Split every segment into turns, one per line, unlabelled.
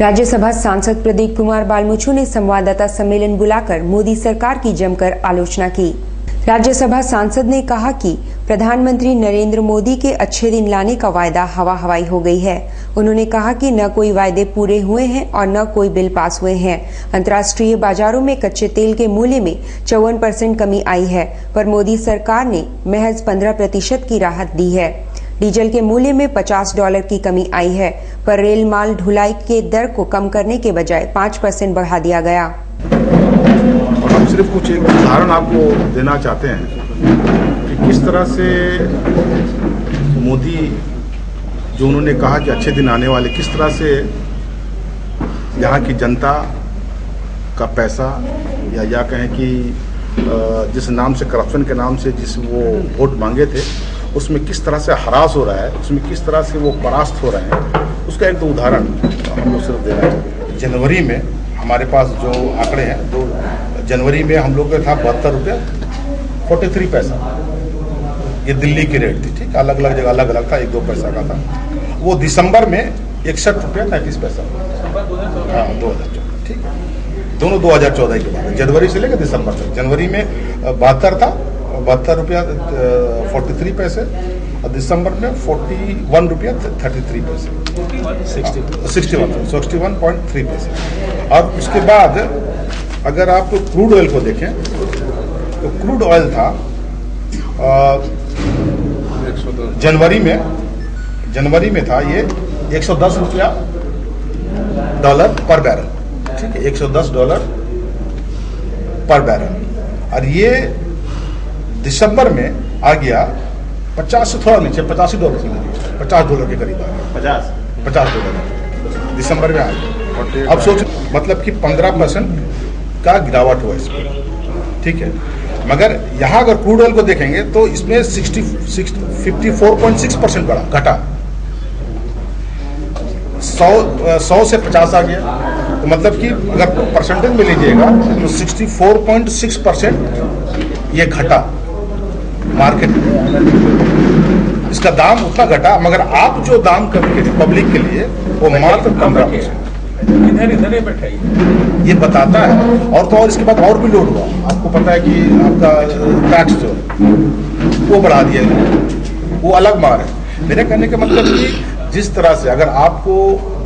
राज्यसभा सांसद प्रदीप कुमार बालमुछू ने संवाददाता सम्मेलन बुलाकर मोदी सरकार की जमकर आलोचना की। राज्यसभा सांसद ने कहा कि प्रधानमंत्री नरेंद्र मोदी के अच्छे दिन लाने का वायदा हवा हवाई हो गई है। उन्होंने कहा कि न कोई वायदे पूरे हुए हैं और न कोई बिल पास हुए हैं। अंतर्राष्ट्रीय बाजारों में कच्चे तेल के मूल्य में 54% कमी आई है, पर मोदी सरकार ने महज 15% की राहत दी है। डीजल के मूल्य में $50 की कमी आई है, पर रेल माल ढुलाई के दर को कम करने के बजाय 5% बढ़ा दिया गया।
और हम सिर्फ कुछ एक उदाहरण आपको देना चाहते हैं कि किस तरह से मोदी जो उन्होंने कहा कि अच्छे दिन आने वाले, किस तरह से यहाँ की जनता का पैसा या कहें कि जिस नाम से, करप्शन के नाम से जिस वो वोट मांगे थे, उसमें किस तरह से हरास हो रहा है, उसमें किस तरह से वो परास्त हो रहे हैं, उसका एक दो उदाहरण हम लोग सिर्फ देना चाहते हैं। जनवरी में हमारे पास जो आंकड़े हैं, तो जनवरी में हम लोग का था $72.43। ये दिल्ली की रेट थी, ठीक, अलग अलग जगह अलग अलग था, 1-2 पैसा का था। वो दिसंबर में $61.33। हाँ, 2014, ठीक, दोनों 2014 के बाद, जनवरी से लेकर दिसंबर तक। जनवरी में 72 था, $72.43, और दिसंबर में $41.33, 61.3 और उसके बाद अगर आप क्रूड ऑयल को देखें तो क्रूड ऑयल था जनवरी में था ये $110 पर बैरल, ठीक है, $110 पर बैरल, और ये दिसंबर में आ गया 50 से थोड़ा नीचे, $85 से $50 के करीब आ गया, $50 दिसंबर में आ गया। अब सोच, मतलब कि 15% का गिरावट हुआ इसमें, ठीक है। मगर यहाँ अगर क्रूड ऑयल को देखेंगे तो इसमें 54.6% घटा, 100 से 50 आ गया, तो मतलब कि अगर परसेंटेज में लीजिएगा तो 64.6% ये घटा मार्केट में। इसका दाम उतना घटा, मगर आप जो दाम करेंगे पब्लिक के लिए वो मात्र 15%। इधर बैठाइए, ये बताता है। और तो और इसके बाद और भी लोड हुआ, आपको पता है कि आपका टैक्स जो वो बढ़ा दिया गया, वो अलग मार है। मेरे कहने का मतलब कि जिस तरह से अगर आपको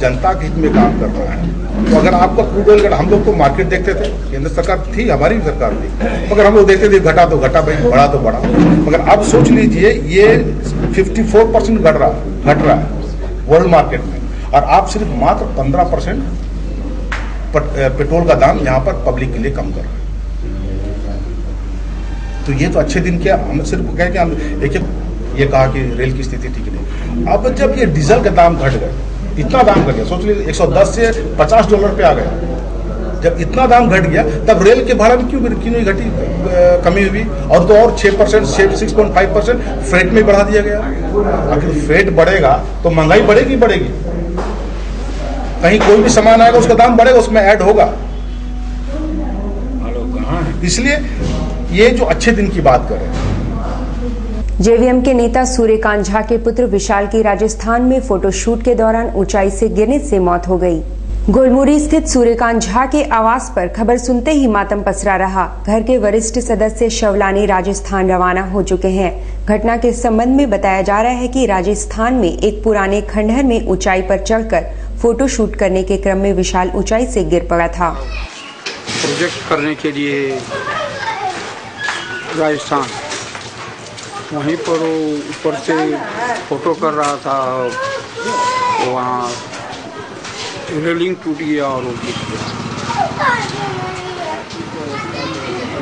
जनता के हित में काम कर रहा है, तो अगर आपका क्रूड ऑयल, हम लोग तो मार्केट देखते थे, केंद्र सरकार थी, हमारी भी सरकार थी, मगर हम लोग देखते थे घटा तो घटा भाई, बढ़ा तो बढ़ा। मगर अब सोच लीजिए ये 54% घट रहा है वर्ल्ड मार्केट में, और आप सिर्फ मात्र 15% पेट्रोल का दाम यहाँ पर पब्लिक के लिए कम कर रहे हैं। तो ये तो अच्छे दिन क्या, हम सिर्फ कहें कि हम एक ये कहा कि रेल की स्थिति ठीक नहीं। अब जब ये डीजल का दाम घट गया, इतना दाम घट गया, सोच लीजिए 110 से $50 पे आ गया, जब इतना दाम घट गया तब रेल के भाड़ा में क्यों घटी, कमी हुई, और तो और 6.5% फ्रेट में बढ़ा दिया गया। अगर फ्रेट बढ़ेगा तो महंगाई बढ़ेगी, कहीं कोई भी सामान आएगा उसका दाम बढ़ेगा, उसमें ऐड होगा। इसलिए ये जो अच्छे दिन की बात कर रहे हैं।
जेवीएम के नेता सूर्यकांत झा के पुत्र विशाल की राजस्थान में फोटोशूट के दौरान ऊंचाई से गिरने से मौत हो गई। गोलमुरी स्थित सूर्यकांत झा के आवास पर खबर सुनते ही मातम पसरा रहा। घर के वरिष्ठ सदस्य शव लाने राजस्थान रवाना हो चुके हैं। घटना के संबंध में बताया जा रहा है कि राजस्थान में एक पुराने खंडहर में ऊंचाई पर चढ़कर फोटोशूट करने के क्रम में विशाल ऊंचाई से गिर पड़ा था।
प्रोजेक्ट करने के लिए राजस्थान, वहीं पर वो ऊपर से फोटो कर रहा था, वहाँ रेलिंग टूट गया और वो गिर गया।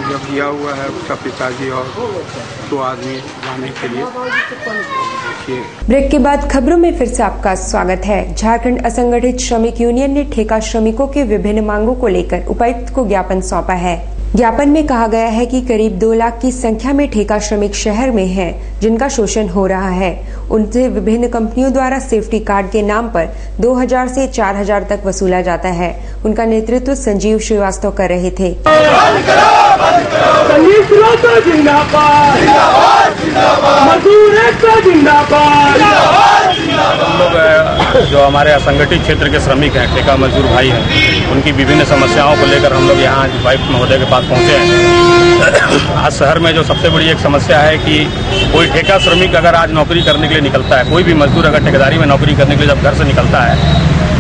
जब दिया हुआ है उसका पिताजी और 2 आदमी लाने के लिए।
ब्रेक के बाद खबरों में फिर से आपका स्वागत है। झारखंड असंगठित श्रमिक यूनियन ने ठेका श्रमिकों के विभिन्न मांगों को लेकर उपायुक्त को ज्ञापन सौंपा है। ज्ञापन में कहा गया है कि करीब 2 लाख की संख्या में ठेका श्रमिक शहर में हैं, जिनका शोषण हो रहा है। उनसे विभिन्न कंपनियों द्वारा सेफ्टी कार्ड के नाम पर 2000 से 4000 तक वसूला जाता है। उनका नेतृत्व संजीव श्रीवास्तव कर रहे थे।
संगीत श्रोता जिंदाबाद, मजदूर एकता जिंदाबाद।
हम लोग जो हमारे असंगठित क्षेत्र के श्रमिक हैं, ठेका मजदूर भाई हैं, उनकी विभिन्न समस्याओं को लेकर हम लोग यहाँ उपायुक्त महोदय के पास पहुँचे हैं। आज शहर में जो सबसे बड़ी एक समस्या है कि कोई ठेका श्रमिक अगर आज नौकरी करने के लिए निकलता है, कोई भी मजदूर अगर ठेकेदारी में नौकरी करने के लिए जब घर से निकलता है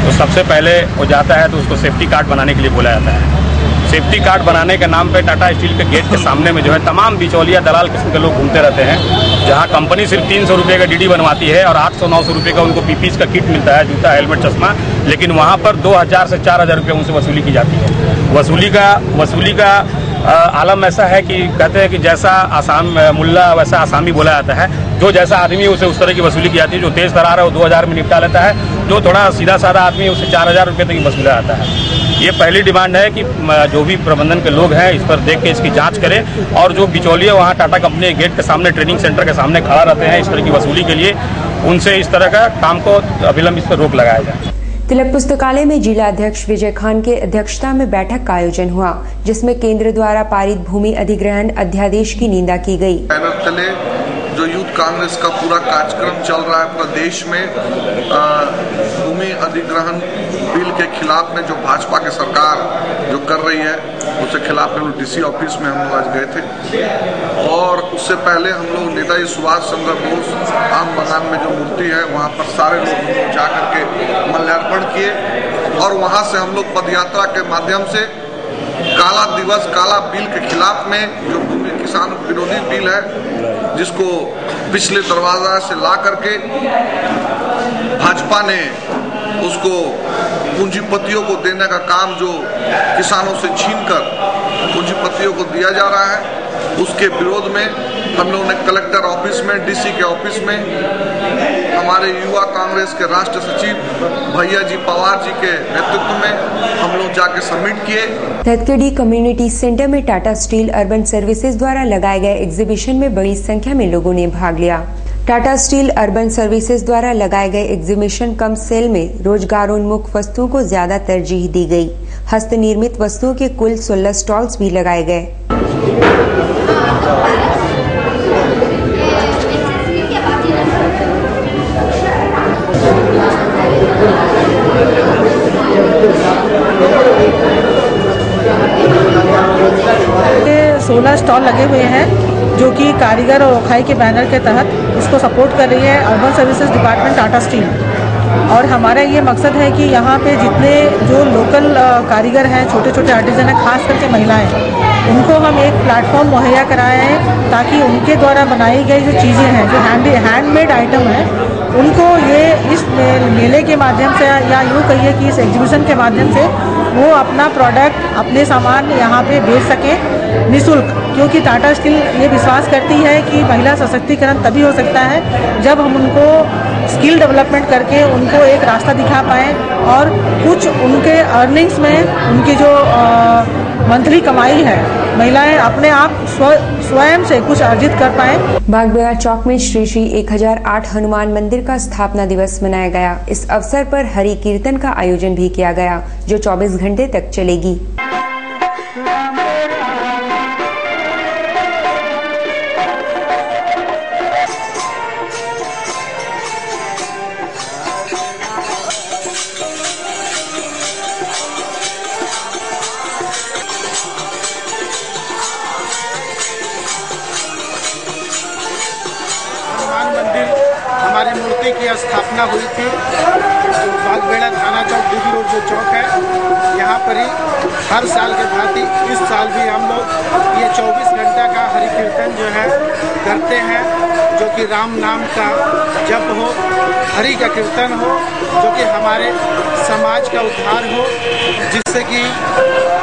तो सबसे पहले वो जाता है तो उसको सेफ्टी कार्ड बनाने के लिए बोला जाता है। सेफ्टी कार्ड बनाने के नाम पे टाटा स्टील के गेट के सामने में जो है तमाम बिचौलिया दलाल किस्म के लोग घूमते रहते हैं, जहां कंपनी सिर्फ 300 रुपये का डीडी बनवाती है और 800-900 रुपये का उनको पीपीस का किट मिलता है, जूता, हेलमेट, चश्मा, लेकिन वहां पर 2000 से 4000 रुपये उनसे वसूली की जाती है। वसूली का आलम ऐसा है कि कहते हैं कि जैसा आसाम मुल्ला वैसा आसामी बोला जाता है। जो जैसा आदमी उसे उस तरह की वसूली की जाती है। जो तेज तरार है वो 2000 में निपटा लेता है, जो थोड़ा सीधा साधा आदमी है उसे 4000 रुपये तक वसूला जाता है। ये पहली डिमांड है कि जो भी प्रबंधन के लोग हैं इस पर देख के इसकी जांच करें और जो बिचौलिया वहाँ टाटा कंपनी के गेट के सामने, ट्रेनिंग सेंटर के सामने खड़ा रहते हैं इस तरह की वसूली के लिए, उनसे इस तरह का काम को अविलंब इस पर रोक लगाया जाए।
तिलक पुस्तकालय में जिला अध्यक्ष विजय खान के अध्यक्षता में बैठक का आयोजन हुआ, जिसमें केंद्र द्वारा पारित भूमि अधिग्रहण अध्यादेश की निंदा की गई।
जो यूथ कांग्रेस का पूरा कार्यक्रम चल रहा है पूरा देश में, भूमि अधिग्रहण बिल के खिलाफ में जो भाजपा की सरकार जो कर रही है उसके खिलाफ में डीसी ऑफिस में हम लोग आज गए थे। और उससे पहले हम लोग नेताजी सुभाष चंद्र बोस आम बगान में जो मूर्ति है वहाँ पर सारे लोग जा करके माल्यार्पण किए और वहाँ से हम लोग पदयात्रा के माध्यम से काला दिवस, काला बिल के खिलाफ में जो भूमि किसान विरोधी बिल है जिसको पिछले दरवाजा से ला करके भाजपा ने उसको पूंजीपतियों को देने का काम जो किसानों से छीनकर पूंजीपतियों को दिया जा रहा है, उसके विरोध में हम लोगों ने कलेक्टर ऑफिस में, डीसी के ऑफिस में हमारे युवा कांग्रेस के राष्ट्र सचिव भैया जी पवार जी के नेतृत्व में हम लोग जाके सबमिट किए।
धतकेडी कम्युनिटी सेंटर में टाटा स्टील अर्बन सर्विसेज द्वारा लगाए गए एग्जीबिशन में बड़ी संख्या में लोगों ने भाग लिया। टाटा स्टील अर्बन सर्विसेज द्वारा लगाए गए एग्जीबिशन कम सेल में रोजगारोन्मुख वस्तुओं को ज्यादा तरजीह दी गई। हस्त निर्मित वस्तुओं के कुल 16 स्टॉल्स भी लगाए गए।
सोलह स्टॉल लगे हुए हैं जो कि कारीगर और ओखाई के बैनर के तहत इसको सपोर्ट कर रही है urban services department Tata steel. और हमारा ये मकसद है कि यहाँ पे जितने जो लोकल कारीगर हैं, छोटे छोटे आर्टिजन हैं, खास करके महिलाएं, उनको हम एक प्लेटफॉर्म मुहैया कराए हैं ताकि उनके द्वारा बनाई गई जो चीज़ें हैं, जो हैंडमेड आइटम हैं, उनको ये इस मेले के माध्यम से या यूँ कहिए कि इस एग्जीबिशन के माध्यम से वो अपना प्रोडक्ट, अपने सामान यहाँ पे बेच सकें निःशुल्क। क्योंकि टाटा स्टील ये विश्वास करती है कि महिला सशक्तिकरण तभी हो सकता है जब हम उनको स्किल डेवलपमेंट करके उनको एक रास्ता दिखा पाएँ और कुछ उनके अर्निंग्स में उनकी जो मंथली कमाई है महिलाएं अपने आप स्वयं से कुछ अर्जित कर पाएं।
बागबाजार चौक में श्री श्री 1008 हनुमान मंदिर का स्थापना दिवस मनाया गया। इस अवसर पर हरि कीर्तन का आयोजन भी किया गया जो 24 घंटे तक चलेगी।
हमारी मूर्ति की स्थापना हुई थी जो बागबेड़ा थाना चौक दूसरी रोड जो चौक है, यहाँ पर ही हर साल के भांति इस साल भी हम लोग ये 24 घंटा का हरि कीर्तन जो है करते हैं, जो कि राम नाम का जप हो, हरि का कीर्तन हो, जो कि हमारे समाज का उद्धार हो, जिससे कि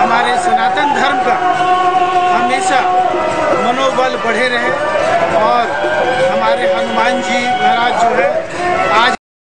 हमारे सनातन धर्म का हमेशा मनोबल बढ़े रहे और हमारे हनुमान जी महाराज जो है आज